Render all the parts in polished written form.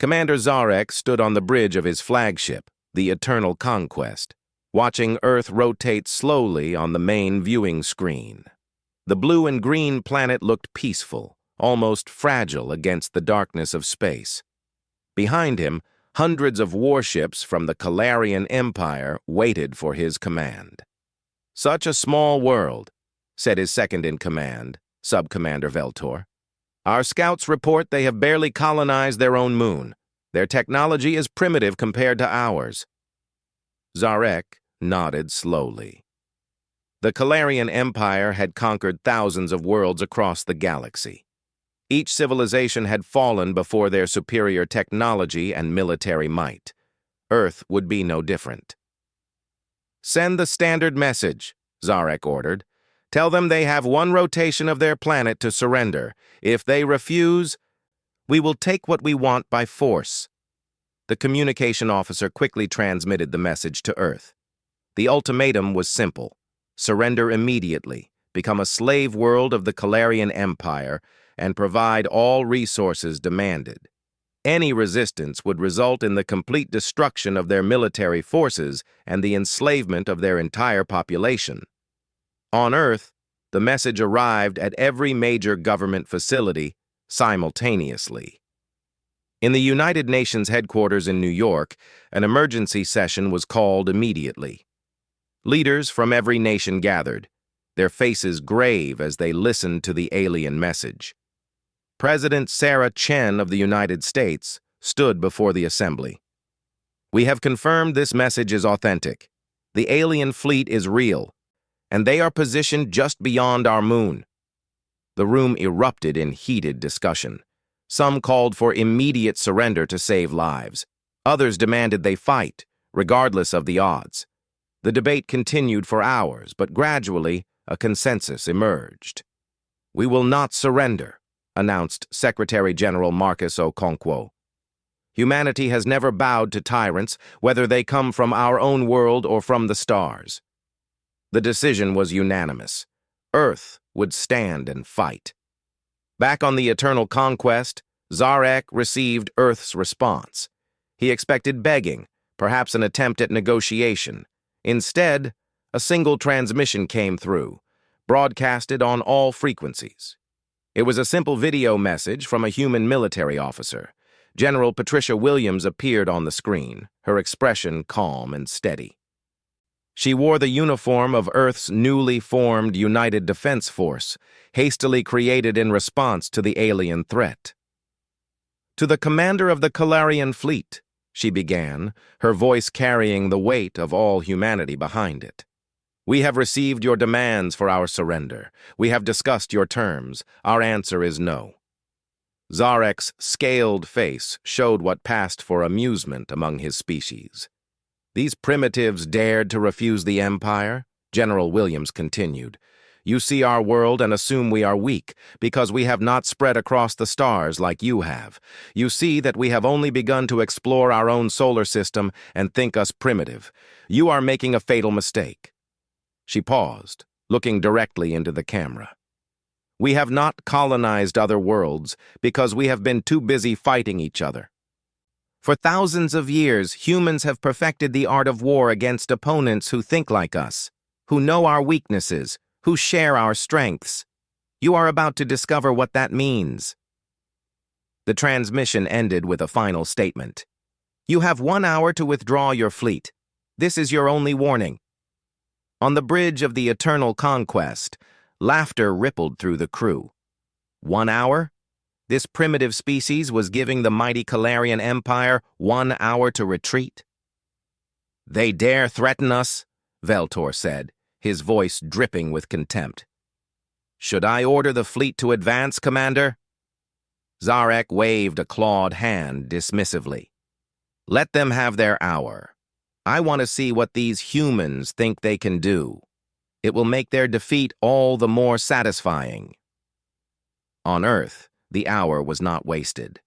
Commander Zarek stood on the bridge of his flagship, the Eternal Conquest, watching Earth rotate slowly on the main viewing screen. The blue and green planet looked peaceful, almost fragile against the darkness of space. Behind him, hundreds of warships from the Calarian Empire waited for his command. "Such a small world," said his second-in-command, Sub-Commander Veltor. "Our scouts report they have barely colonized their own moon. Their technology is primitive compared to ours." Zarek nodded slowly. The Calarian Empire had conquered thousands of worlds across the galaxy. Each civilization had fallen before their superior technology and military might. Earth would be no different. "Send the standard message," Zarek ordered. "Tell them they have one rotation of their planet to surrender. If they refuse, we will take what we want by force." The communication officer quickly transmitted the message to Earth. The ultimatum was simple: surrender immediately, become a slave world of the Calarian Empire, and provide all resources demanded. Any resistance would result in the complete destruction of their military forces and the enslavement of their entire population. On Earth, the message arrived at every major government facility simultaneously. In the United Nations headquarters in New York, an emergency session was called immediately. Leaders from every nation gathered, their faces grave as they listened to the alien message. President Sarah Chen of the United States stood before the assembly. "We have confirmed this message is authentic. The alien fleet is real, and they are positioned just beyond our moon." The room erupted in heated discussion. Some called for immediate surrender to save lives. Others demanded they fight, regardless of the odds. The debate continued for hours, but gradually a consensus emerged. "We will not surrender," announced Secretary General Marcus Okonkwo. "Humanity has never bowed to tyrants, whether they come from our own world or from the stars." The decision was unanimous. Earth would stand and fight. Back on the Eternal Conquest, Zarek received Earth's response. He expected begging, perhaps an attempt at negotiation. Instead, a single transmission came through, broadcasted on all frequencies. It was a simple video message from a human military officer. General Patricia Williams appeared on the screen, her expression calm and steady. She wore the uniform of Earth's newly formed United Defense Force, hastily created in response to the alien threat. "To the commander of the Calarian fleet," she began, her voice carrying the weight of all humanity behind it. "We have received your demands for our surrender. We have discussed your terms. Our answer is no." Zarek's scaled face showed what passed for amusement among his species. "These primitives dared to refuse the Empire?" General Williams continued. "You see our world and assume we are weak because we have not spread across the stars like you have. You see that we have only begun to explore our own solar system and think us primitive. You are making a fatal mistake." She paused, looking directly into the camera. "We have not colonized other worlds because we have been too busy fighting each other. For thousands of years, humans have perfected the art of war against opponents who think like us, who know our weaknesses, who share our strengths. You are about to discover what that means." The transmission ended with a final statement. "You have 1 hour to withdraw your fleet. This is your only warning." On the bridge of the Eternal Conquest, laughter rippled through the crew. 1 hour? This primitive species was giving the mighty Calarian Empire 1 hour to retreat? "They dare threaten us," Veltor said, his voice dripping with contempt. "Should I order the fleet to advance, Commander?" Zarek waved a clawed hand dismissively. "Let them have their hour. I want to see what these humans think they can do. It will make their defeat all the more satisfying." On Earth, the hour was not wasted.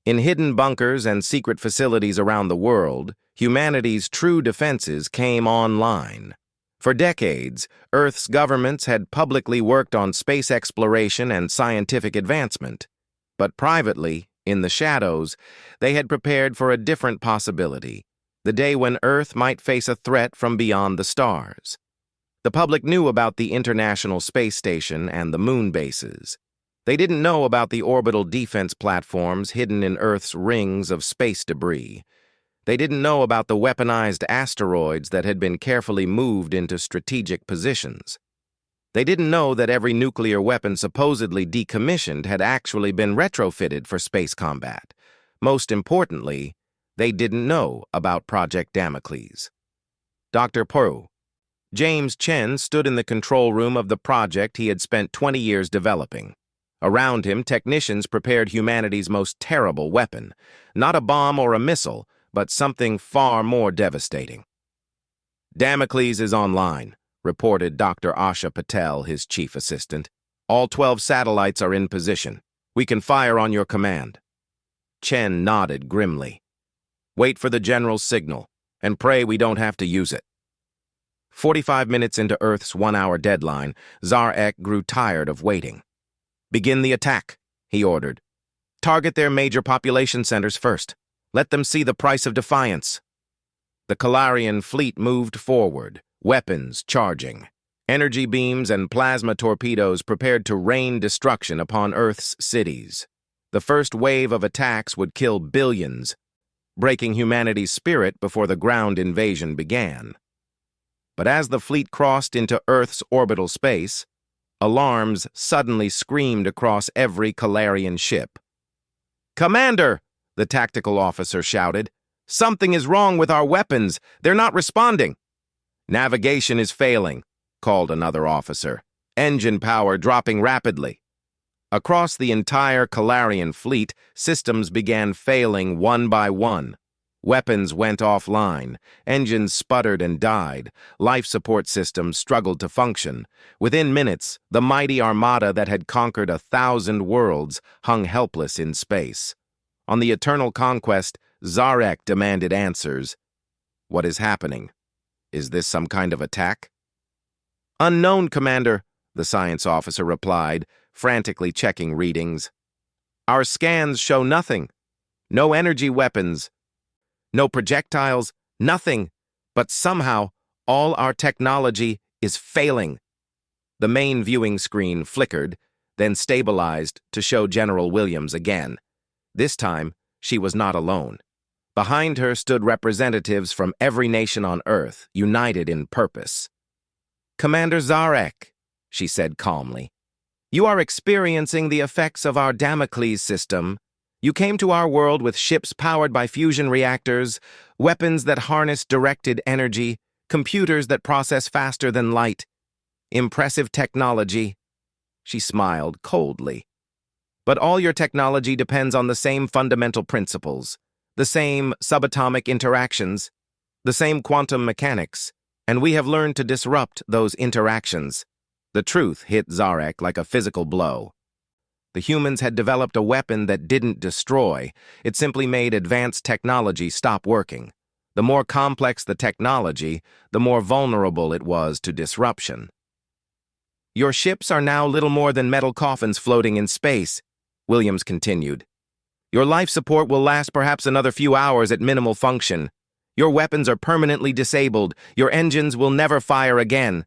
In hidden bunkers and secret facilities around the world, humanity's true defenses came online. For decades, Earth's governments had publicly worked on space exploration and scientific advancement, but privately, In the shadows, they had prepared for a different possibility, the day when Earth might face a threat from beyond the stars. The public knew about the International Space Station and the moon bases. They didn't know about the orbital defense platforms hidden in Earth's rings of space debris. They didn't know about the weaponized asteroids that had been carefully moved into strategic positions. They didn't know that every nuclear weapon supposedly decommissioned had actually been retrofitted for space combat. Most importantly, they didn't know about Project Damocles. Dr. Peru. James Chen stood in the control room of the project he had spent 20 years developing. Around him, technicians prepared humanity's most terrible weapon. Not a bomb or a missile, but something far more devastating. Damocles is online, reported Dr. Asha Patel, his chief assistant. All 12 satellites are in position. We can fire on your command. Chen nodded grimly. Wait for the general's signal, and pray we don't have to use it. 45 minutes into Earth's 1-hour deadline, Zarek grew tired of waiting. Begin the attack, he ordered. Target their major population centers first. Let them see the price of defiance. The Kalarian fleet moved forward, weapons charging. Energy beams and plasma torpedoes prepared to rain destruction upon Earth's cities. The first wave of attacks would kill billions, breaking humanity's spirit before the ground invasion began. But as the fleet crossed into Earth's orbital space, alarms suddenly screamed across every Kalarian ship. "Commander!" the tactical officer shouted. "Something is wrong with our weapons. They're not responding." "Navigation is failing," called another officer. "Engine power dropping rapidly." Across the entire Kalarian fleet, systems began failing one by one. Weapons went offline, engines sputtered and died, life support systems struggled to function. Within minutes, the mighty armada that had conquered 1,000 worlds hung helpless in space. On the eternal conquest, Zarek demanded answers. What is happening? Is this some kind of attack? Unknown, Commander, the science officer replied, frantically checking readings. Our scans show nothing. No energy weapons. No projectiles, nothing. But somehow, all our technology is failing. The main viewing screen flickered, then stabilized to show General Williams again. This time, she was not alone. Behind her stood representatives from every nation on Earth, united in purpose. Commander Zarek, she said calmly, you are experiencing the effects of our Damocles system. You came to our world with ships powered by fusion reactors, weapons that harness directed energy, computers that process faster than light. Impressive technology. She smiled coldly. But all your technology depends on the same fundamental principles, the same subatomic interactions, the same quantum mechanics, and we have learned to disrupt those interactions. The truth hit Zarek like a physical blow. The humans had developed a weapon that didn't destroy. It simply made advanced technology stop working. The more complex the technology, the more vulnerable it was to disruption. Your ships are now little more than metal coffins floating in space, Williams continued. Your life support will last perhaps another few hours at minimal function. Your weapons are permanently disabled. Your engines will never fire again.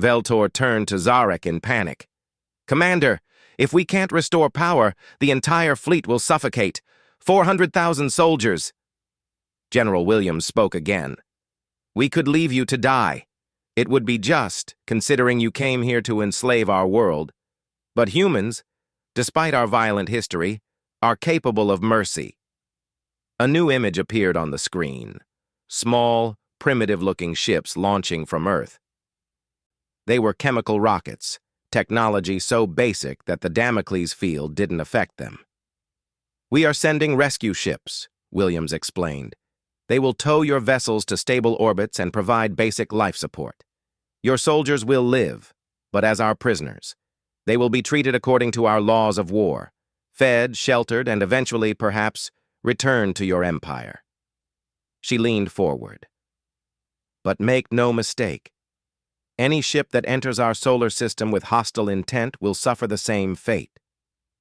Veltor turned to Zarek in panic. Commander, if we can't restore power, the entire fleet will suffocate. 400,000 soldiers. General Williams spoke again. We could leave you to die. It would be just, considering you came here to enslave our world. But humans, despite our violent history, are capable of mercy. A new image appeared on the screen. Small, primitive-looking ships launching from Earth. They were chemical rockets, technology so basic that the Damocles field didn't affect them. We are sending rescue ships, Williams explained. They will tow your vessels to stable orbits and provide basic life support. Your soldiers will live, but as our prisoners. They will be treated according to our laws of war, fed, sheltered, and eventually, perhaps, returned to your empire. She leaned forward. But make no mistake. Any ship that enters our solar system with hostile intent will suffer the same fate.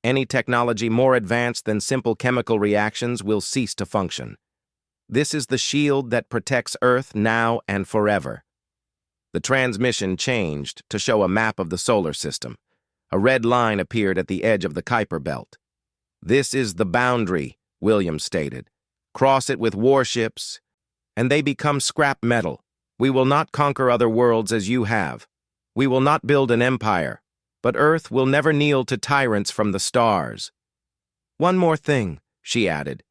Any technology more advanced than simple chemical reactions will cease to function. This is the shield that protects Earth now and forever. The transmission changed to show a map of the solar system. A red line appeared at the edge of the Kuiper belt. "This is the boundary," Williams stated. "Cross it with warships, and they become scrap metal. We will not conquer other worlds as you have. We will not build an empire, but Earth will never kneel to tyrants from the stars." "One more thing," she added.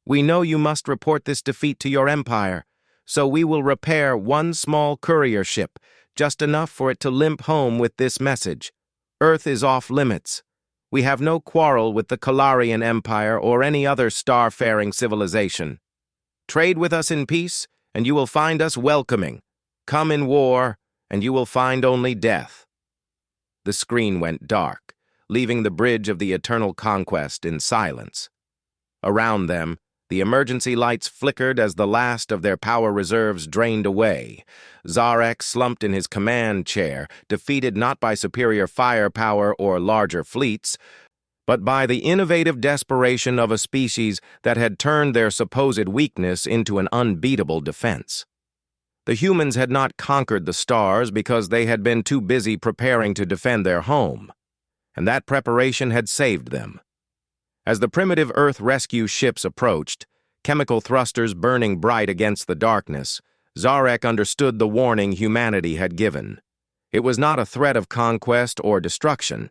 "We know you must report this defeat to your empire, so we will repair one small courier ship, just enough for it to limp home with this message. Earth is off limits. We have no quarrel with the Kalarian Empire or any other star-faring civilization. Trade with us in peace, and you will find us welcoming. Come in war, and you will find only death." The screen went dark, leaving the bridge of the Eternal Conquest in silence. Around them, the emergency lights flickered as the last of their power reserves drained away. Zarek slumped in his command chair, defeated not by superior firepower or larger fleets, but by the innovative desperation of a species that had turned their supposed weakness into an unbeatable defense. The humans had not conquered the stars because they had been too busy preparing to defend their home, and that preparation had saved them. As the primitive Earth rescue ships approached, chemical thrusters burning bright against the darkness, Zarek understood the warning humanity had given. It was not a threat of conquest or destruction.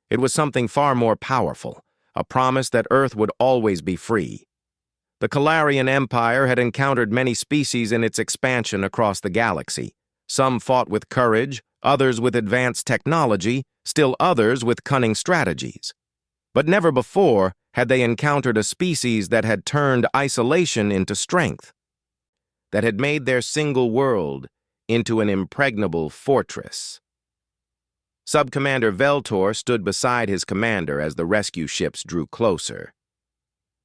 It was something far more powerful, a promise that Earth would always be free. The Kalarian Empire had encountered many species in its expansion across the galaxy. Some fought with courage, others with advanced technology, still others with cunning strategies. But never before had they encountered a species that had turned isolation into strength, that had made their single world into an impregnable fortress. Subcommander Veltor stood beside his commander as the rescue ships drew closer.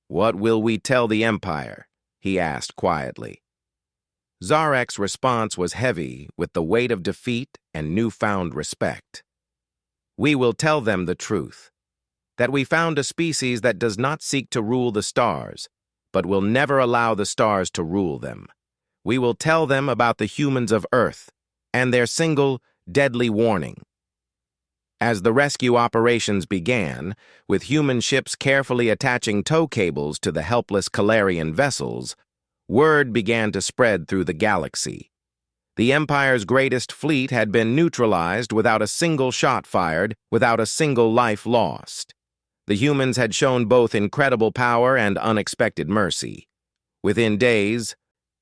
"What will we tell the Empire?" he asked quietly. Zarek's response was heavy with the weight of defeat and newfound respect. "We will tell them the truth. That we found a species that does not seek to rule the stars, but will never allow the stars to rule them. We will tell them about the humans of Earth and their single, deadly warning." As the rescue operations began, with human ships carefully attaching tow cables to the helpless Kalarian vessels, word began to spread through the galaxy. The Empire's greatest fleet had been neutralized without a single shot fired, without a single life lost. The humans had shown both incredible power and unexpected mercy. Within days,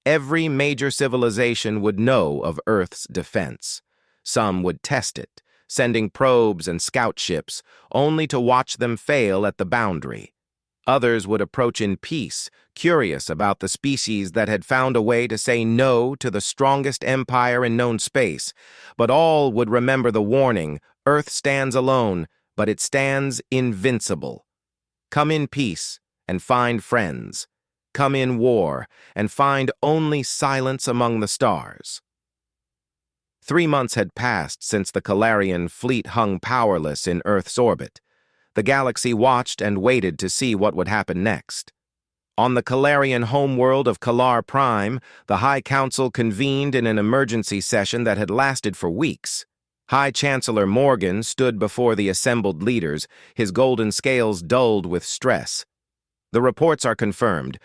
every major civilization would know of Earth's defense. Some would test it, sending probes and scout ships, only to watch them fail at the boundary. Others would approach in peace, curious about the species that had found a way to say no to the strongest empire in known space. But all would remember the warning: Earth stands alone, but it stands invincible. Come in peace and find friends. Come in war and find only silence among the stars. 3 months had passed since the Kalarian fleet hung powerless in Earth's orbit. The galaxy watched and waited to see what would happen next. On the Kalarian homeworld of Kalar Prime, the High Council convened in an emergency session that had lasted for weeks. High Chancellor Morgan stood before the assembled leaders, his golden scales dulled with stress. "The reports are confirmed.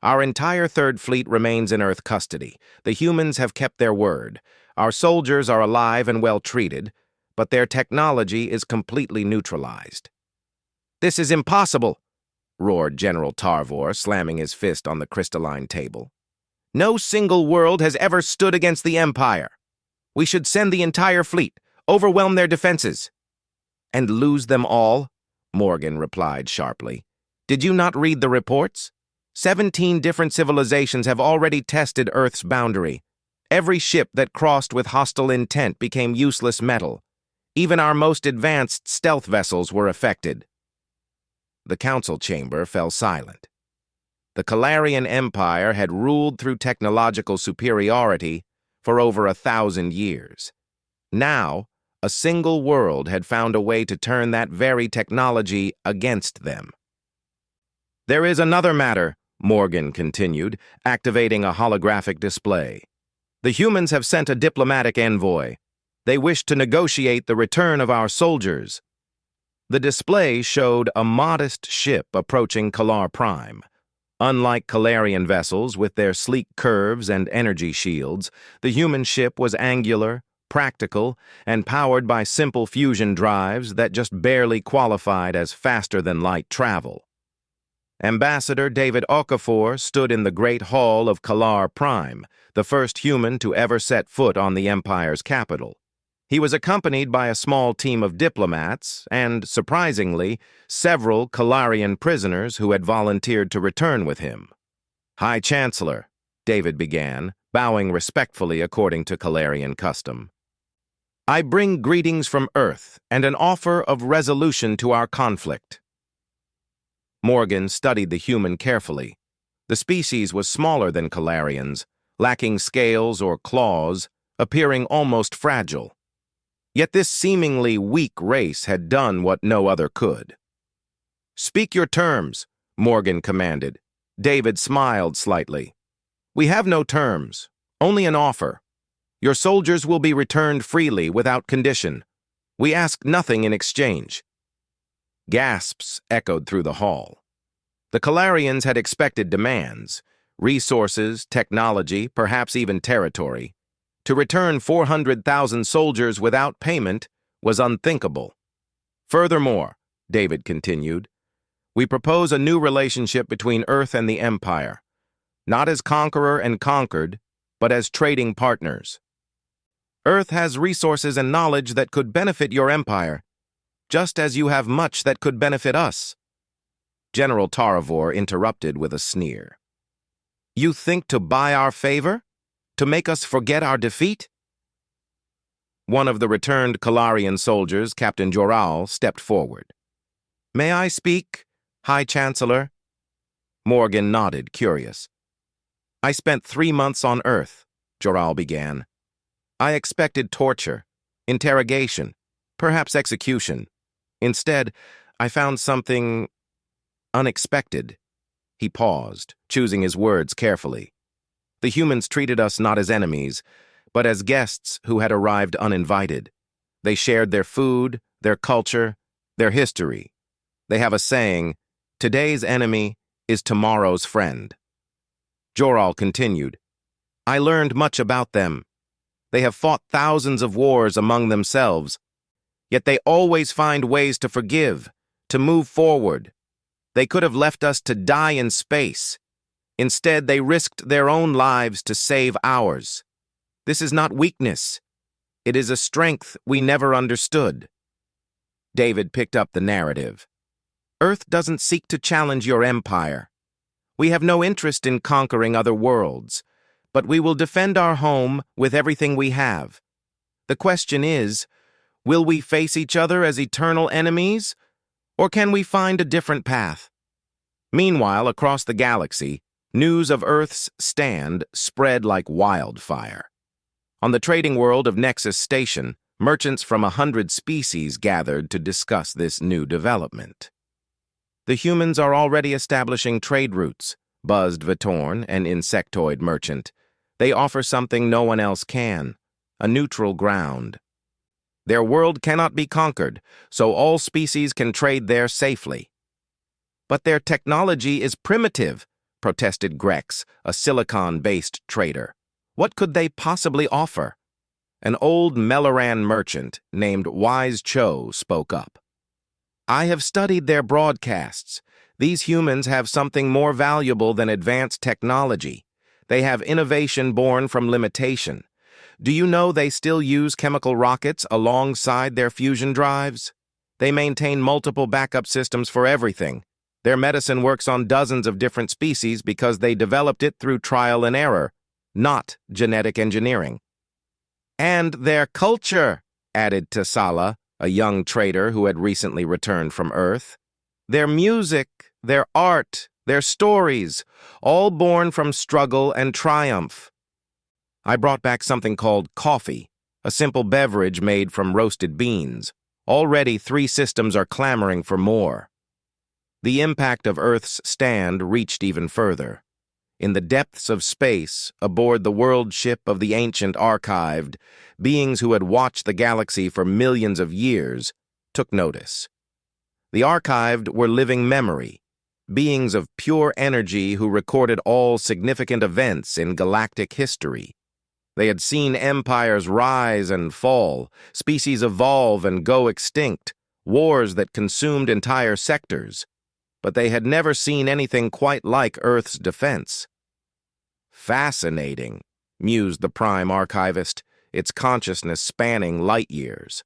Our entire Third Fleet remains in Earth custody. The humans have kept their word. Our soldiers are alive and well treated, but their technology is completely neutralized." "This is impossible," roared General Tarvor, slamming his fist on the crystalline table. "No single world has ever stood against the Empire. We should send the entire fleet, overwhelm their defenses." "And lose them all?" Morgan replied sharply. "Did you not read the reports? 17 different civilizations have already tested Earth's boundary. Every ship that crossed with hostile intent became useless metal. Even our most advanced stealth vessels were affected." The council chamber fell silent. The Kalarian Empire had ruled through technological superiority for over 1,000 years. Now, A single world had found a way to turn that very technology against them. "There is another matter," Morgan continued, activating a holographic display. "The humans have sent a diplomatic envoy. They wish to negotiate the return of our soldiers." The display showed a modest ship approaching Kalar Prime. Unlike Kalarian vessels with their sleek curves and energy shields, the human ship was angular, practical, and powered by simple fusion drives that just barely qualified as faster-than-light travel. Ambassador David Okafor stood in the Great Hall of Kalar Prime, the first human to ever set foot on the Empire's capital. He was accompanied by a small team of diplomats and, surprisingly, several Kalarian prisoners who had volunteered to return with him. "High Chancellor," David began, bowing respectfully according to Kalarian custom, "I bring greetings from Earth and an offer of resolution to our conflict." Morgan studied the human carefully. The species was smaller than Kalarians, lacking scales or claws, appearing almost fragile. Yet this seemingly weak race had done what no other could. "Speak your terms," Morgan commanded. David smiled slightly. "We have no terms, only an offer. Your soldiers will be returned freely without condition. We ask nothing in exchange." Gasps echoed through the hall. The Kalarians had expected demands: resources, technology, perhaps even territory. To return 400,000 soldiers without payment was unthinkable. "Furthermore," David continued, "we propose a new relationship between Earth and the Empire, not as conqueror and conquered, but as trading partners. Earth has resources and knowledge that could benefit your empire, just as you have much that could benefit us." General Taravor interrupted with a sneer. "You think to buy our favor? To make us forget our defeat?" One of the returned Kalarian soldiers, Captain Joral, stepped forward. "May I speak, High Chancellor?" Morgan nodded, curious. "I spent 3 months on Earth," Joral began. "I expected torture, interrogation, perhaps execution. Instead, I found something unexpected." He paused, choosing his words carefully. "The humans treated us not as enemies, but as guests who had arrived uninvited. They shared their food, their culture, their history. They have a saying, 'Today's enemy is tomorrow's friend.'" Joral continued, "I learned much about them. They have fought thousands of wars among themselves, yet they always find ways to forgive, to move forward. They could have left us to die in space. Instead, they risked their own lives to save ours. This is not weakness. It is a strength we never understood." David picked up the narrative. "Earth doesn't seek to challenge your empire. We have no interest in conquering other worlds, but we will defend our home with everything we have. The question is, will we face each other as eternal enemies, or can we find a different path?" Meanwhile, across the galaxy, news of Earth's stand spread like wildfire. On the trading world of Nexus Station, merchants from 100 species gathered to discuss this new development. "The humans are already establishing trade routes," buzzed Vitorn, an insectoid merchant. "They offer something no one else can, a neutral ground. Their world cannot be conquered, so all species can trade there safely." "But their technology is primitive," protested Grex, a silicon-based trader. "What could they possibly offer?" An old Meloran merchant named Wise Cho spoke up. "I have studied their broadcasts. These humans have something more valuable than advanced technology. They have innovation born from limitation. Do you know they still use chemical rockets alongside their fusion drives? They maintain multiple backup systems for everything. Their medicine works on dozens of different species because they developed it through trial and error, not genetic engineering." "And their culture," added Tasala, a young trader who had recently returned from Earth. "Their music, their art, their stories, all born from struggle and triumph." "I brought back something called coffee," a simple beverage made from roasted beans. Already 3 systems are clamoring for more. The impact of Earth's stand reached even further. In the depths of space, aboard the world ship of the ancient archived, beings who had watched the galaxy for millions of years took notice. The archived were living memory, beings of pure energy who recorded all significant events in galactic history. They had seen empires rise and fall, species evolve and go extinct, wars that consumed entire sectors. But they had never seen anything quite like Earth's defense. Fascinating, mused the Prime Archivist, its consciousness spanning light years.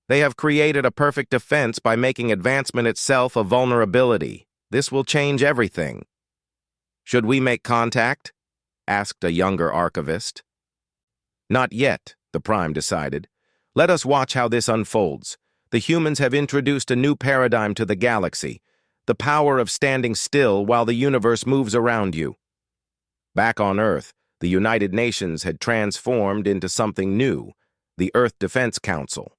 They have created a perfect defense by making advancement itself a vulnerability. This will change everything. Should we make contact? Asked a younger archivist. Not yet, the Prime decided. Let us watch how this unfolds. The humans have introduced a new paradigm to the galaxy, the power of standing still while the universe moves around you. Back on Earth, the United Nations had transformed into something new, the Earth Defense Council.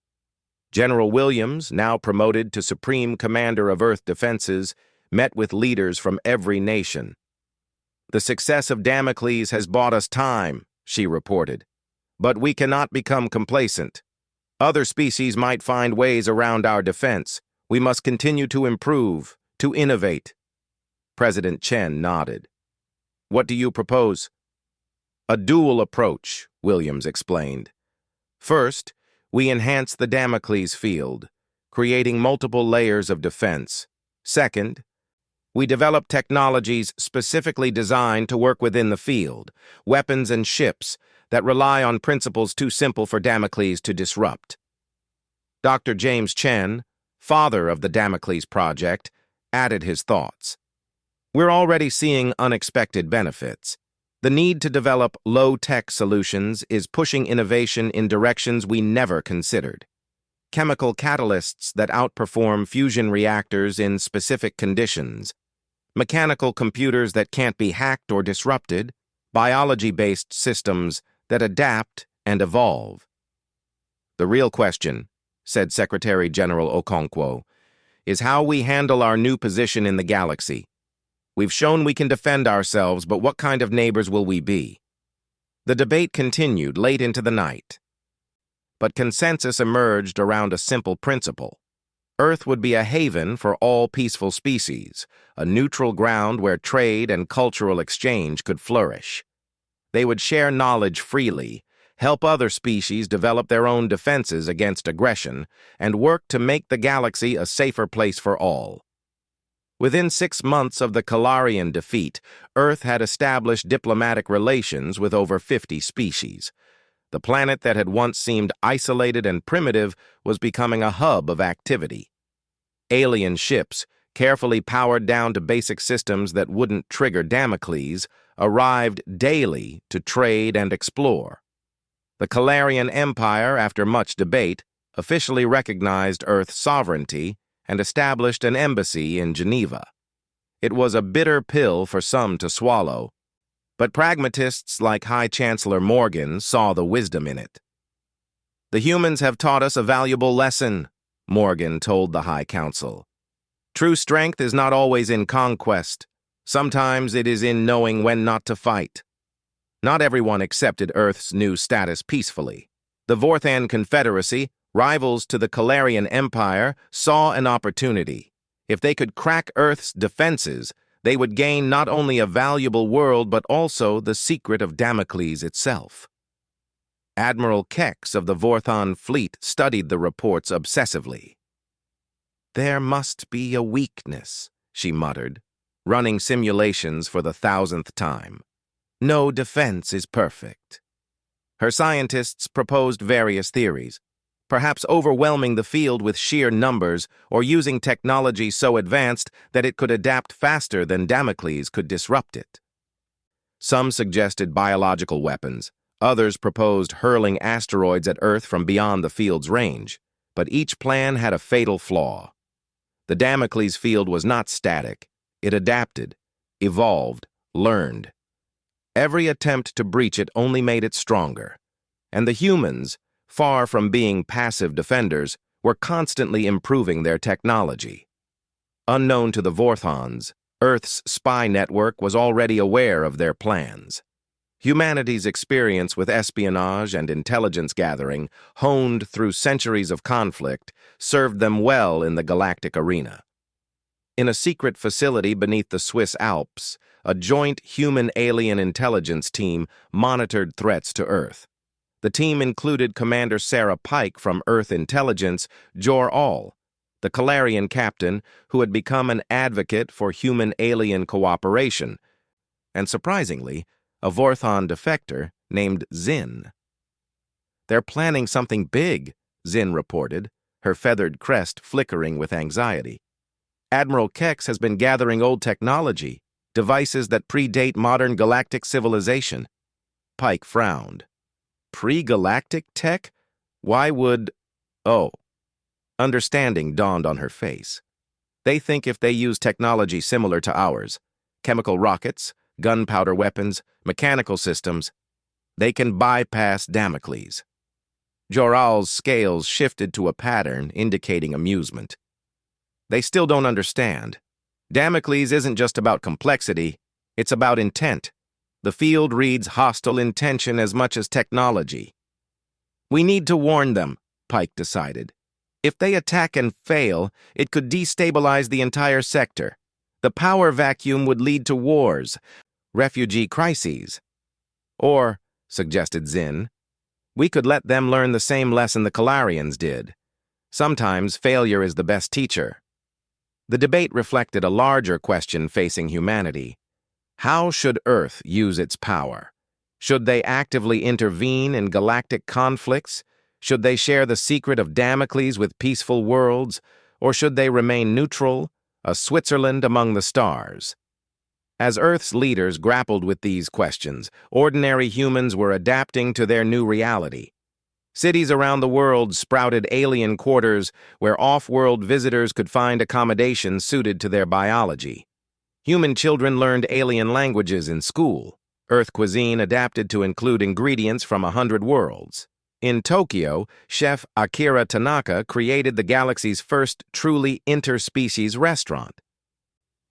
General Williams, now promoted to Supreme Commander of Earth Defenses, met with leaders from every nation. The success of Damocles has bought us time, she reported. But we cannot become complacent. Other species might find ways around our defense. We must continue to improve, to innovate. President Chen nodded. What do you propose? A dual approach, Williams explained. First, we enhance the Damocles field, creating multiple layers of defense. Second, we develop technologies specifically designed to work within the field, weapons and ships that rely on principles too simple for Damocles to disrupt. Dr. James Chen, father of the Damocles Project, added his thoughts. We're already seeing unexpected benefits. The need to develop low-tech solutions is pushing innovation in directions we never considered. Chemical catalysts that outperform fusion reactors in specific conditions, mechanical computers that can't be hacked or disrupted, biology-based systems that adapt and evolve. The real question, said Secretary General Okonkwo, is how we handle our new position in the galaxy. We've shown we can defend ourselves, but what kind of neighbors will we be? The debate continued late into the night. But consensus emerged around a simple principle. Earth would be a haven for all peaceful species, a neutral ground where trade and cultural exchange could flourish. They would share knowledge freely, help other species develop their own defenses against aggression, and work to make the galaxy a safer place for all. Within 6 months of the Kalarian defeat, Earth had established diplomatic relations with over 50 species. The planet that had once seemed isolated and primitive was becoming a hub of activity. Alien ships, carefully powered down to basic systems that wouldn't trigger Damocles, arrived daily to trade and explore. The Kalarian Empire, after much debate, officially recognized Earth's sovereignty and established an embassy in Geneva. It was a bitter pill for some to swallow, but pragmatists like High Chancellor Morgan saw the wisdom in it. The humans have taught us a valuable lesson, Morgan told the High Council. True strength is not always in conquest. Sometimes it is in knowing when not to fight. Not everyone accepted Earth's new status peacefully. The Vorthan Confederacy, rivals to the Kalarian Empire, saw an opportunity. If they could crack Earth's defenses, they would gain not only a valuable world but also the secret of Damocles itself. Admiral Kex of the Vorthan fleet studied the reports obsessively. There must be a weakness, she muttered, running simulations for the 1,000th time. No defense is perfect. Her scientists proposed various theories, perhaps overwhelming the field with sheer numbers or using technology so advanced that it could adapt faster than Damocles could disrupt it. Some suggested biological weapons, others proposed hurling asteroids at Earth from beyond the field's range, but each plan had a fatal flaw. The Damocles field was not static. It adapted, evolved, learned. Every attempt to breach it only made it stronger. And the humans, far from being passive defenders, were constantly improving their technology. Unknown to the Vorthons, Earth's spy network was already aware of their plans. Humanity's experience with espionage and intelligence gathering, honed through centuries of conflict, served them well in the galactic arena. In a secret facility beneath the Swiss Alps, a joint human-alien intelligence team monitored threats to Earth. The team included Commander Sarah Pike from Earth Intelligence, Jor-Al, the Calarian captain who had become an advocate for human-alien cooperation, and surprisingly, a Vorthon defector named Zin. "They're planning something big," Zin reported, her feathered crest flickering with anxiety. "Admiral Kex has been gathering old technology, devices that predate modern galactic civilization." Pike frowned. "Pre-galactic tech? Why would—" "Oh." Understanding dawned on her face. "They think if they use technology similar to ours, chemical rockets, gunpowder weapons, mechanical systems, they can bypass Damocles." Jor-Al's scales shifted to a pattern indicating amusement. "They still don't understand. Damocles isn't just about complexity, it's about intent. The field reads hostile intention as much as technology." "We need to warn them," Pike decided. "If they attack and fail, it could destabilize the entire sector. The power vacuum would lead to wars, refugee crises. Or," suggested Zin, "we could let them learn the same lesson the Calarians did. Sometimes failure is the best teacher." The debate reflected a larger question facing humanity. How should Earth use its power? Should they actively intervene in galactic conflicts? Should they share the secret of Damocles with peaceful worlds? Or should they remain neutral, a Switzerland among the stars? As Earth's leaders grappled with these questions, ordinary humans were adapting to their new reality. Cities around the world sprouted alien quarters where off-world visitors could find accommodations suited to their biology. Human children learned alien languages in school. Earth cuisine adapted to include ingredients from 100 worlds. In Tokyo, chef Akira Tanaka created the galaxy's first truly interspecies restaurant.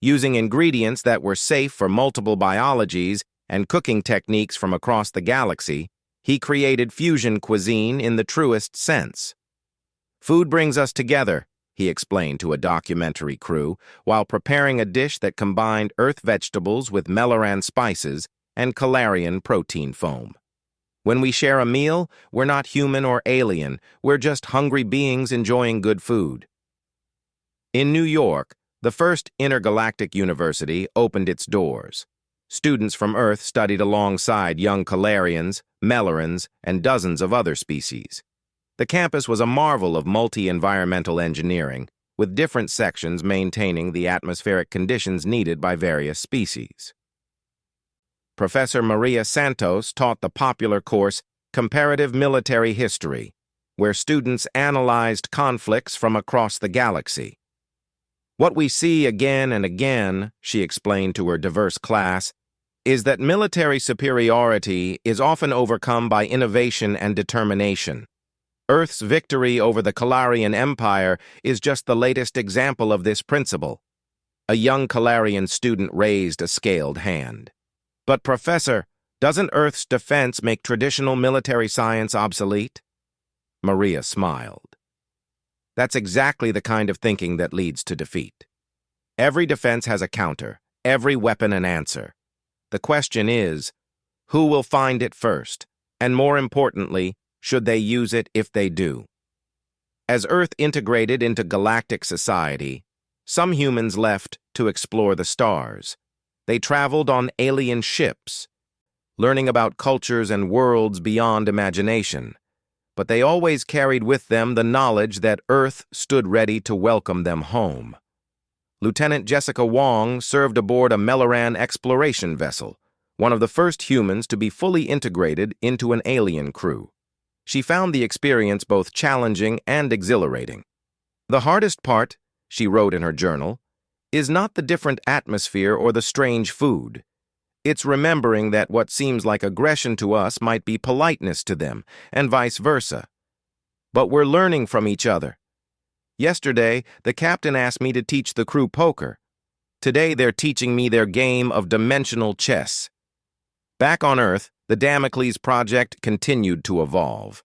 Using ingredients that were safe for multiple biologies and cooking techniques from across the galaxy, he created fusion cuisine in the truest sense. "Food brings us together," he explained to a documentary crew, while preparing a dish that combined Earth vegetables with Melloran spices and Calarian protein foam. "When we share a meal, we're not human or alien, we're just hungry beings enjoying good food." In New York, the first intergalactic university opened its doors. Students from Earth studied alongside young Calarians, Mellorans, and dozens of other species. The campus was a marvel of multi-environmental engineering, with different sections maintaining the atmospheric conditions needed by various species. Professor Maria Santos taught the popular course Comparative Military History, where students analyzed conflicts from across the galaxy. "What we see again and again," she explained to her diverse class, "is that military superiority is often overcome by innovation and determination. Earth's victory over the Calarian Empire is just the latest example of this principle." A young Calarian student raised a scaled hand. "But Professor, doesn't Earth's defense make traditional military science obsolete?" Maria smiled. "That's exactly the kind of thinking that leads to defeat. Every defense has a counter, every weapon an answer. The question is, who will find it first? And more importantly, should they use it if they do?" As Earth integrated into galactic society, some humans left to explore the stars. They traveled on alien ships, learning about cultures and worlds beyond imagination. But they always carried with them the knowledge that Earth stood ready to welcome them home. Lieutenant Jessica Wong served aboard a Melloran exploration vessel, one of the first humans to be fully integrated into an alien crew. She found the experience both challenging and exhilarating. "The hardest part," she wrote in her journal, "is not the different atmosphere or the strange food. It's remembering that what seems like aggression to us might be politeness to them, and vice versa. But we're learning from each other. Yesterday, the captain asked me to teach the crew poker. Today, they're teaching me their game of dimensional chess. Back on Earth, the Damocles project continued to evolve.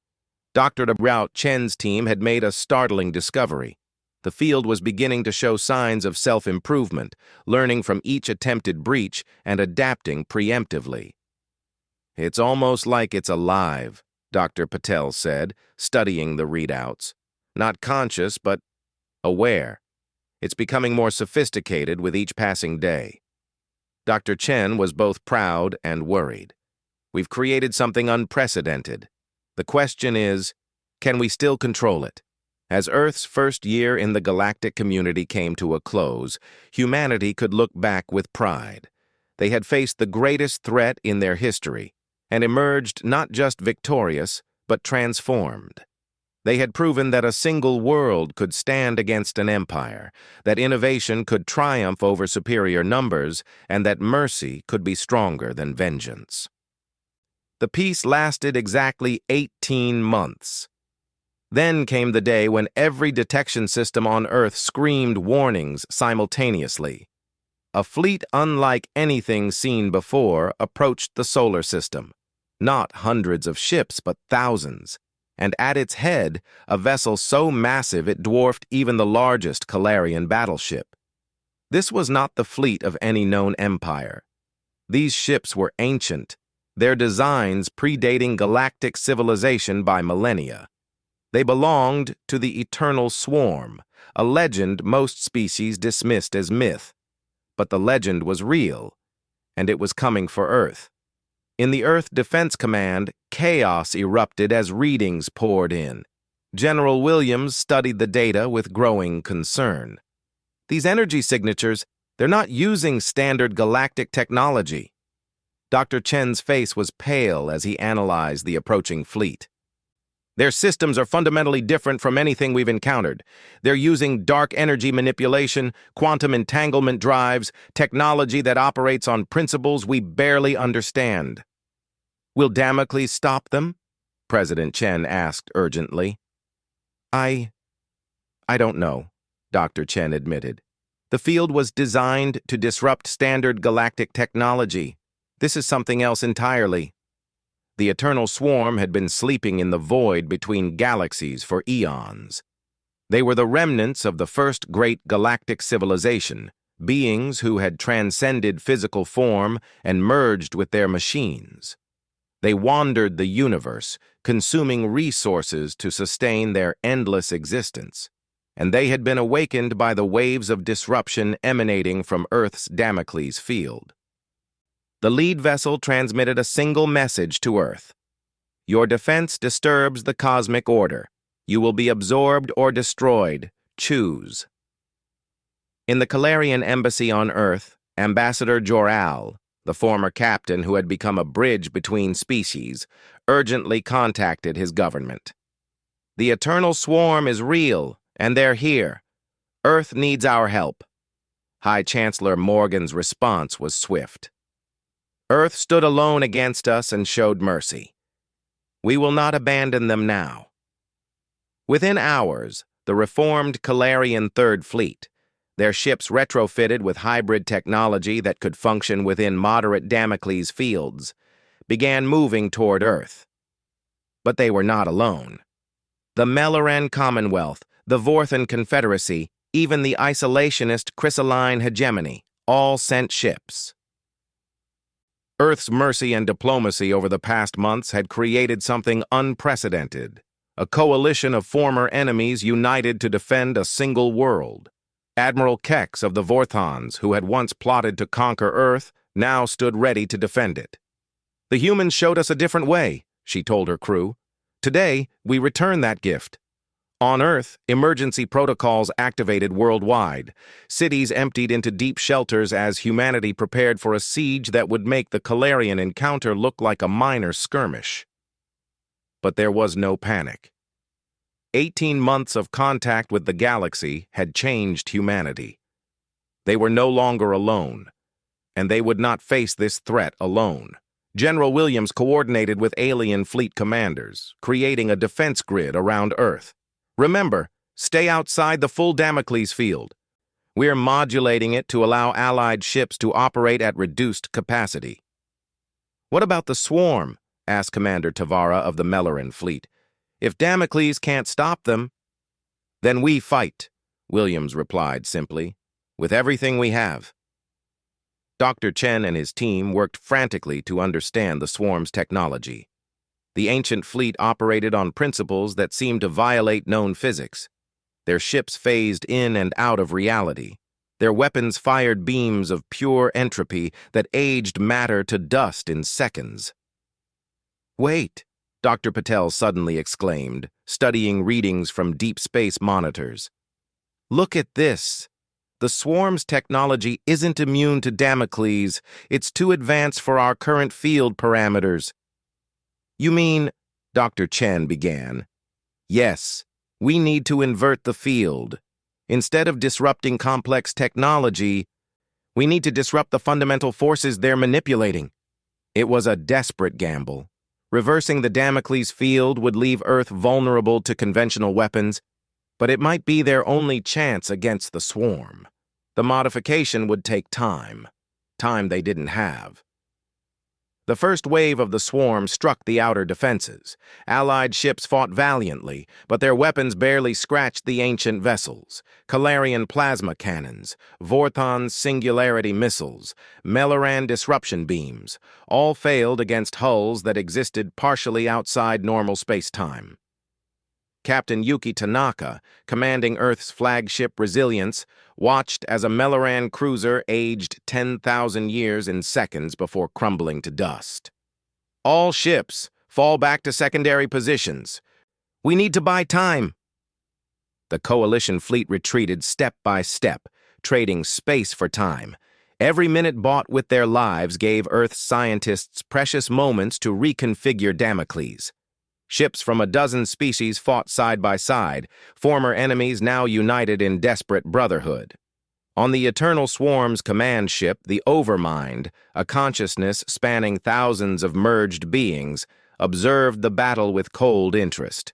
Dr. Rao Chen's team had made a startling discovery. The field was beginning to show signs of self-improvement, learning from each attempted breach and adapting preemptively. "It's almost like it's alive," Dr. Patel said, studying the readouts. "Not conscious, but aware. It's becoming more sophisticated with each passing day." Dr. Chen was both proud and worried. "We've created something unprecedented. The question is, can we still control it?" As Earth's first year in the galactic community came to a close, humanity could look back with pride. They had faced the greatest threat in their history and emerged not just victorious, but transformed. They had proven that a single world could stand against an empire, that innovation could triumph over superior numbers, and that mercy could be stronger than vengeance. The peace lasted exactly 18 months. Then came the day when every detection system on Earth screamed warnings simultaneously. A fleet unlike anything seen before approached the solar system. Not hundreds of ships, but thousands. And at its head, a vessel so massive it dwarfed even the largest Calarian battleship. This was not the fleet of any known empire. These ships were ancient, their designs predating galactic civilization by millennia. They belonged to the Eternal Swarm, a legend most species dismissed as myth. But the legend was real, and it was coming for Earth. In the Earth Defense Command, chaos erupted as readings poured in. General Williams studied the data with growing concern. "These energy signatures, they're not using standard galactic technology." Dr. Chen's face was pale as he analyzed the approaching fleet. "Their systems are fundamentally different from anything we've encountered. They're using dark energy manipulation, quantum entanglement drives, technology that operates on principles we barely understand." "Will Damocles stop them?" President Chen asked urgently. I don't know," Dr. Chen admitted. "The field was designed to disrupt standard galactic technology. This is something else entirely." The Eternal Swarm had been sleeping in the void between galaxies for eons. They were the remnants of the first great galactic civilization, beings who had transcended physical form and merged with their machines. They wandered the universe, consuming resources to sustain their endless existence, and they had been awakened by the waves of disruption emanating from Earth's Damocles field. The lead vessel transmitted a single message to Earth. "Your defense disturbs the cosmic order. You will be absorbed or destroyed. Choose." In the Calarian embassy on Earth, Ambassador Jor-Al, the former captain who had become a bridge between species, urgently contacted his government. "The Eternal Swarm is real, and they're here. Earth needs our help." High Chancellor Morgan's response was swift. "Earth stood alone against us and showed mercy. We will not abandon them now." Within hours, the reformed Calarian Third Fleet, their ships retrofitted with hybrid technology that could function within moderate Damocles fields, began moving toward Earth. But they were not alone. The Melaran Commonwealth, the Vorthan Confederacy, even the isolationist Chrysaline Hegemony, all sent ships. Earth's mercy and diplomacy over the past months had created something unprecedented. A coalition of former enemies united to defend a single world. Admiral Kex of the Vorthons, who had once plotted to conquer Earth, now stood ready to defend it. "The humans showed us a different way," she told her crew. "Today, we return that gift." On Earth, emergency protocols activated worldwide. Cities emptied into deep shelters as humanity prepared for a siege that would make the Calarian encounter look like a minor skirmish. But there was no panic. 18 months of contact with the galaxy had changed humanity. They were no longer alone. And they would not face this threat alone. General Williams coordinated with alien fleet commanders, creating a defense grid around Earth. Remember, stay outside the full Damocles field. We're modulating it to allow Allied ships to operate at reduced capacity. What about the swarm? Asked Commander Tavara of the Melleran fleet. If Damocles can't stop them, then we fight, Williams replied simply, with everything we have. Dr. Chen and his team worked frantically to understand the swarm's technology. The ancient fleet operated on principles that seemed to violate known physics. Their ships phased in and out of reality. Their weapons fired beams of pure entropy that aged matter to dust in seconds. Wait, Dr. Patel suddenly exclaimed, studying readings from deep space monitors. Look at this. The swarm's technology isn't immune to Damocles. It's too advanced for our current field parameters. You mean, Dr. Chen began. Yes, we need to invert the field. Instead of disrupting complex technology, we need to disrupt the fundamental forces they're manipulating. It was a desperate gamble. Reversing the Damocles field would leave Earth vulnerable to conventional weapons, but it might be their only chance against the swarm. The modification would take time they didn't have. The first wave of the swarm struck the outer defenses. Allied ships fought valiantly, but their weapons barely scratched the ancient vessels. Calarian plasma cannons, Vorthon's singularity missiles, Melleran disruption beams, all failed against hulls that existed partially outside normal space-time. Captain Yuki Tanaka, commanding Earth's flagship Resilience, watched as a Melleran cruiser aged 10,000 years in seconds before crumbling to dust. All ships, fall back to secondary positions. We need to buy time. The coalition fleet retreated step by step, trading space for time. Every minute bought with their lives gave Earth's scientists precious moments to reconfigure Damocles. Ships from a dozen species fought side by side, former enemies now united in desperate brotherhood. On the Eternal Swarm's command ship, the Overmind, a consciousness spanning thousands of merged beings, observed the battle with cold interest.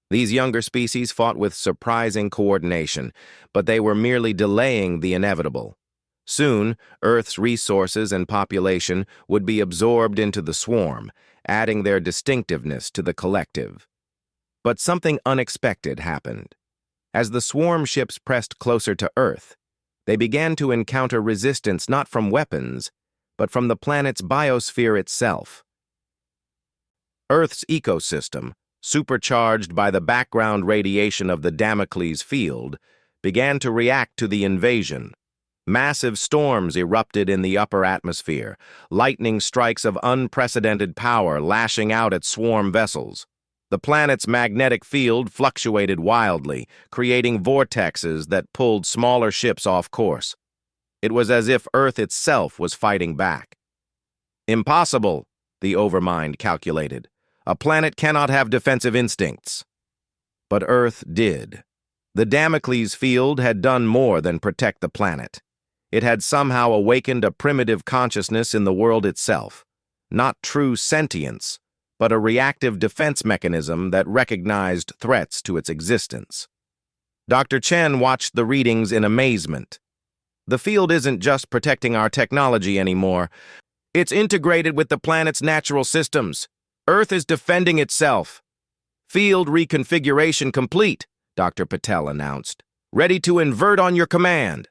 These younger species fought with surprising coordination, but they were merely delaying the inevitable. Soon, Earth's resources and population would be absorbed into the swarm, adding their distinctiveness to the collective. But something unexpected happened. As the swarm ships pressed closer to Earth, they began to encounter resistance not from weapons, but from the planet's biosphere itself. Earth's ecosystem, supercharged by the background radiation of the Damocles field, began to react to the invasion. Massive storms erupted in the upper atmosphere, lightning strikes of unprecedented power lashing out at swarm vessels. The planet's magnetic field fluctuated wildly, creating vortexes that pulled smaller ships off course. It was as if Earth itself was fighting back. Impossible, the Overmind calculated. A planet cannot have defensive instincts. But Earth did. The Damocles field had done more than protect the planet. It had somehow awakened a primitive consciousness in the world itself. Not true sentience, but a reactive defense mechanism that recognized threats to its existence. Dr. Chen watched the readings in amazement. The field isn't just protecting our technology anymore. It's integrated with the planet's natural systems. Earth is defending itself. Field reconfiguration complete, Dr. Patel announced. Ready to invert on your command.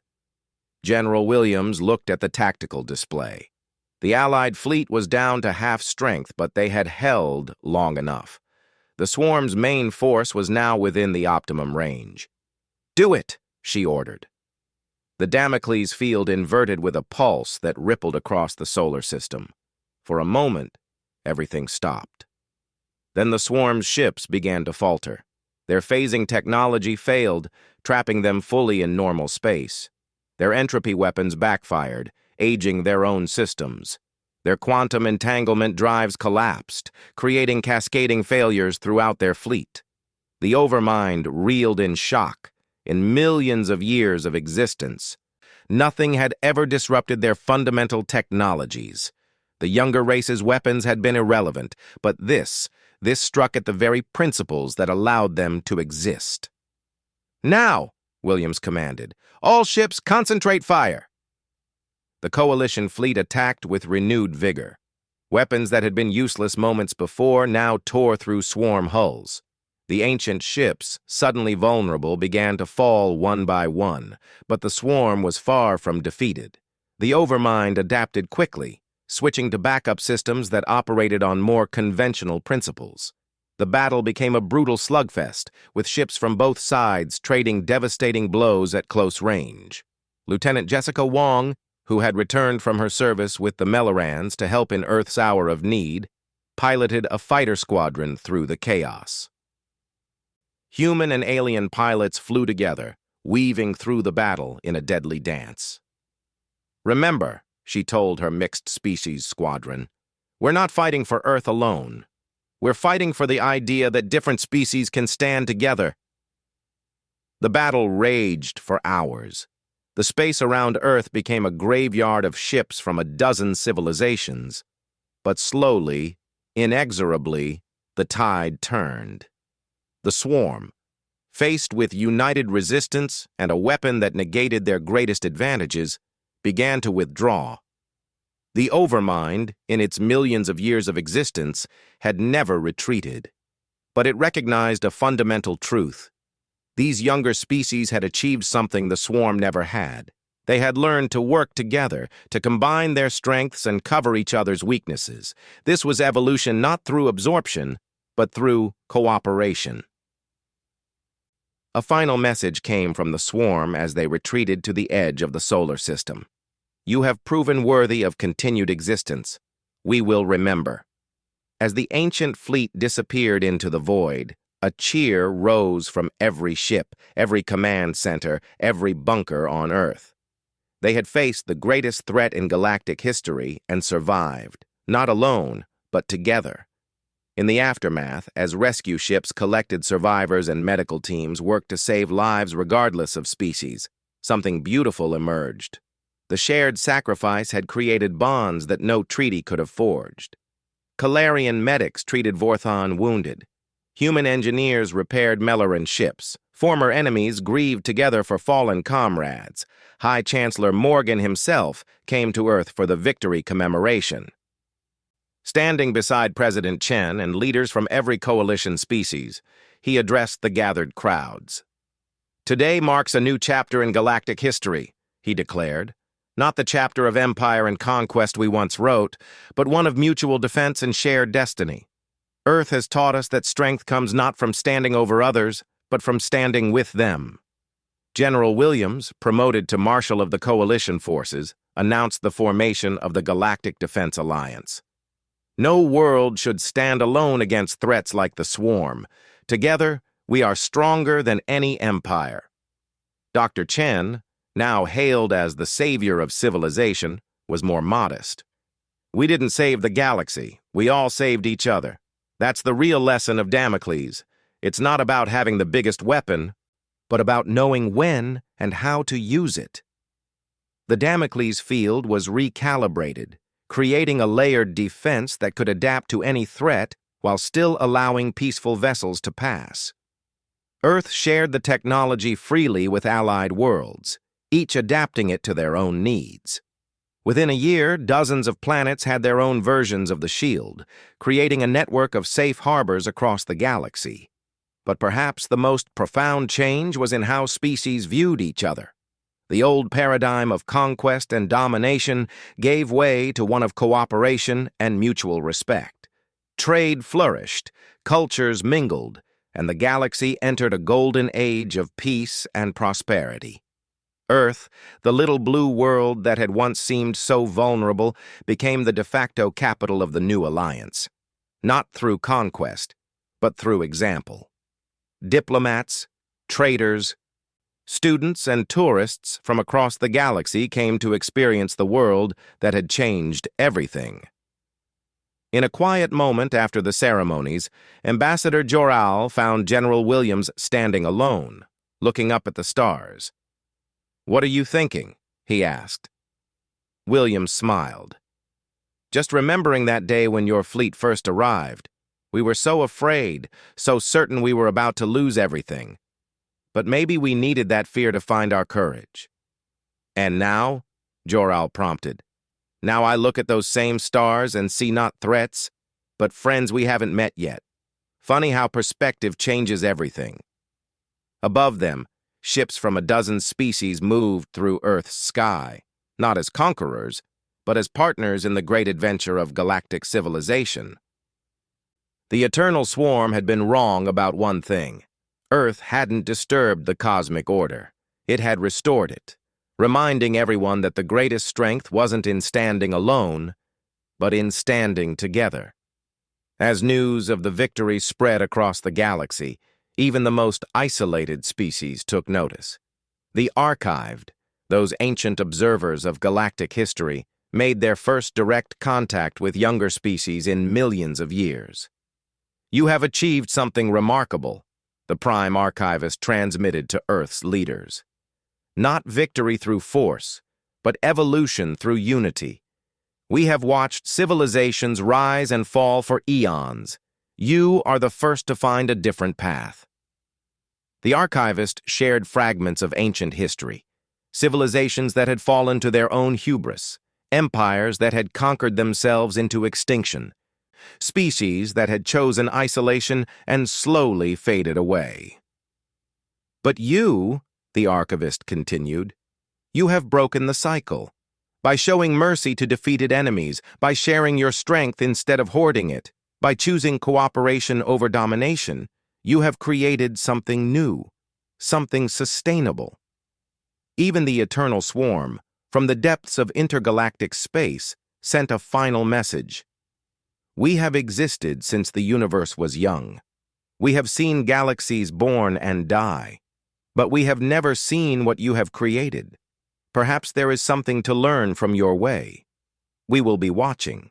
General Williams looked at the tactical display. The Allied fleet was down to half strength, but they had held long enough. The swarm's main force was now within the optimum range. Do it, she ordered. The Damocles field inverted with a pulse that rippled across the solar system. For a moment, everything stopped. Then the swarm's ships began to falter. Their phasing technology failed, trapping them fully in normal space. Their entropy weapons backfired, aging their own systems. Their quantum entanglement drives collapsed, creating cascading failures throughout their fleet. The Overmind reeled in shock. In millions of years of existence, Nothing had ever disrupted their fundamental technologies. The younger race's weapons had been irrelevant, but this struck at the very principles that allowed them to exist. "Now," Williams commanded, "all ships concentrate fire." The Coalition fleet attacked with renewed vigor. Weapons that had been useless moments before now tore through swarm hulls. The ancient ships, suddenly vulnerable, began to fall one by one, but the swarm was far from defeated. The Overmind adapted quickly, switching to backup systems that operated on more conventional principles. The battle became a brutal slugfest, with ships from both sides trading devastating blows at close range. Lieutenant Jessica Wong, who had returned from her service with the Mellorans to help in Earth's hour of need, piloted a fighter squadron through the chaos. Human and alien pilots flew together, weaving through the battle in a deadly dance. "Remember," she told her mixed-species squadron, "we're not fighting for Earth alone. We're fighting for the idea that different species can stand together." The battle raged for hours. The space around Earth became a graveyard of ships from a dozen civilizations. But slowly, inexorably, the tide turned. The swarm, faced with united resistance and a weapon that negated their greatest advantages, began to withdraw. The Overmind, in its millions of years of existence, had never retreated. But it recognized a fundamental truth. These younger species had achieved something the swarm never had. They had learned to work together, to combine their strengths and cover each other's weaknesses. This was evolution not through absorption, but through cooperation. A final message came from the swarm as they retreated to the edge of the solar system. "You have proven worthy of continued existence. We will remember." As the ancient fleet disappeared into the void, a cheer rose from every ship, every command center, every bunker on Earth. They had faced the greatest threat in galactic history and survived, not alone, but together. In the aftermath, as rescue ships collected survivors and medical teams worked to save lives regardless of species, something beautiful emerged. The shared sacrifice had created bonds that no treaty could have forged. Calarian medics treated Vorthon wounded. Human engineers repaired Melloran ships. Former enemies grieved together for fallen comrades. High Chancellor Morgan himself came to Earth for the victory commemoration. Standing beside President Chen and leaders from every coalition species, he addressed the gathered crowds. "Today marks a new chapter in galactic history," he declared. "Not the chapter of empire and conquest we once wrote, but one of mutual defense and shared destiny. Earth has taught us that strength comes not from standing over others, but from standing with them." General Williams, promoted to Marshal of the Coalition Forces, announced the formation of the Galactic Defense Alliance. No world should stand alone against threats like the swarm. Together, we are stronger than any empire. Dr. Chen, now hailed as the savior of civilization, was more modest. "We didn't save the galaxy. We all saved each other. That's the real lesson of Damocles. It's not about having the biggest weapon, but about knowing when and how to use it." The Damocles field was recalibrated, creating a layered defense that could adapt to any threat while still allowing peaceful vessels to pass. Earth shared the technology freely with allied worlds, each adapting it to their own needs. Within a year, dozens of planets had their own versions of the shield, creating a network of safe harbors across the galaxy. But perhaps the most profound change was in how species viewed each other. The old paradigm of conquest and domination gave way to one of cooperation and mutual respect. Trade flourished, cultures mingled, and the galaxy entered a golden age of peace and prosperity. Earth, the little blue world that had once seemed so vulnerable, became the de facto capital of the new alliance. Not through conquest, but through example. Diplomats, traders, students, and tourists from across the galaxy came to experience the world that had changed everything. In a quiet moment after the ceremonies, Ambassador Joral found General Williams standing alone, looking up at the stars. "What are you thinking?" he asked. William smiled. Just remembering that day when your fleet first arrived, we were so afraid, so certain we were about to lose everything. But maybe we needed that fear to find our courage. And now, Jor-Al prompted, now I look at those same stars and see not threats, but friends we haven't met yet. Funny how perspective changes everything. Above them, ships from a dozen species moved through Earth's sky, not as conquerors, but as partners in the great adventure of galactic civilization. The Eternal Swarm had been wrong about one thing. Earth hadn't disturbed the cosmic order. It had restored it, reminding everyone that the greatest strength wasn't in standing alone, but in standing together. As news of the victory spread across the galaxy, even the most isolated species took notice. The Archived, those ancient observers of galactic history, made their first direct contact with younger species in millions of years. You have achieved something remarkable, the Prime Archivist transmitted to Earth's leaders. Not victory through force, but evolution through unity. We have watched civilizations rise and fall for eons. You are the first to find a different path. The Archivist shared fragments of ancient history, civilizations that had fallen to their own hubris, empires that had conquered themselves into extinction, species that had chosen isolation and slowly faded away. But you, the Archivist continued, you have broken the cycle. By showing mercy to defeated enemies, by sharing your strength instead of hoarding it, by choosing cooperation over domination, you have created something new, something sustainable. Even the Eternal Swarm, from the depths of intergalactic space, sent a final message. We have existed since the universe was young. We have seen galaxies born and die. But we have never seen what you have created. Perhaps there is something to learn from your way. We will be watching.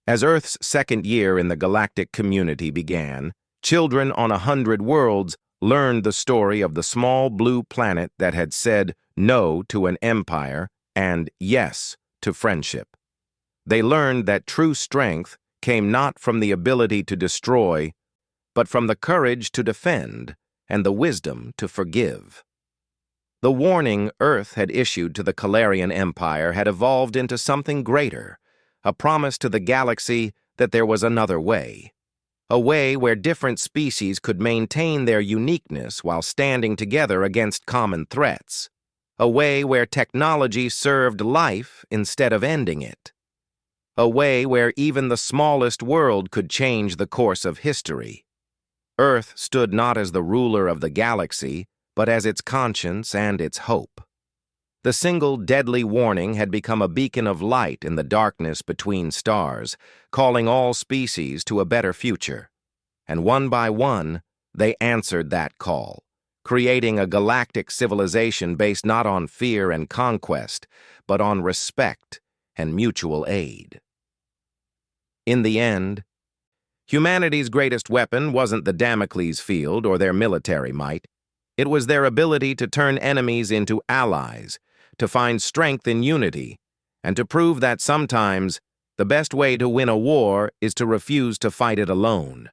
As Earth's second year in the galactic community began, children on 100 worlds learned the story of the small blue planet that had said no to an empire and yes to friendship. They learned that true strength came not from the ability to destroy, but from the courage to defend and the wisdom to forgive. The warning Earth had issued to the Calarian Empire had evolved into something greater, a promise to the galaxy that there was another way. A way where different species could maintain their uniqueness while standing together against common threats. A way where technology served life instead of ending it. A way where even the smallest world could change the course of history. Earth stood not as the ruler of the galaxy, but as its conscience and its hope. The single deadly warning had become a beacon of light in the darkness between stars, calling all species to a better future. And one by one, they answered that call, creating a galactic civilization based not on fear and conquest, but on respect and mutual aid. In the end, humanity's greatest weapon wasn't the Damocles field or their military might. It was their ability to turn enemies into allies, to find strength in unity, and to prove that sometimes the best way to win a war is to refuse to fight it alone.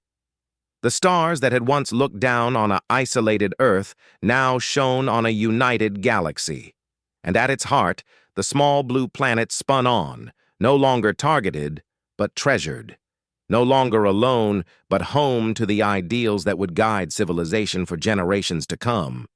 The stars that had once looked down on an isolated Earth now shone on a united galaxy. And at its heart, the small blue planet spun on, no longer targeted, but treasured. No longer alone, but home to the ideals that would guide civilization for generations to come.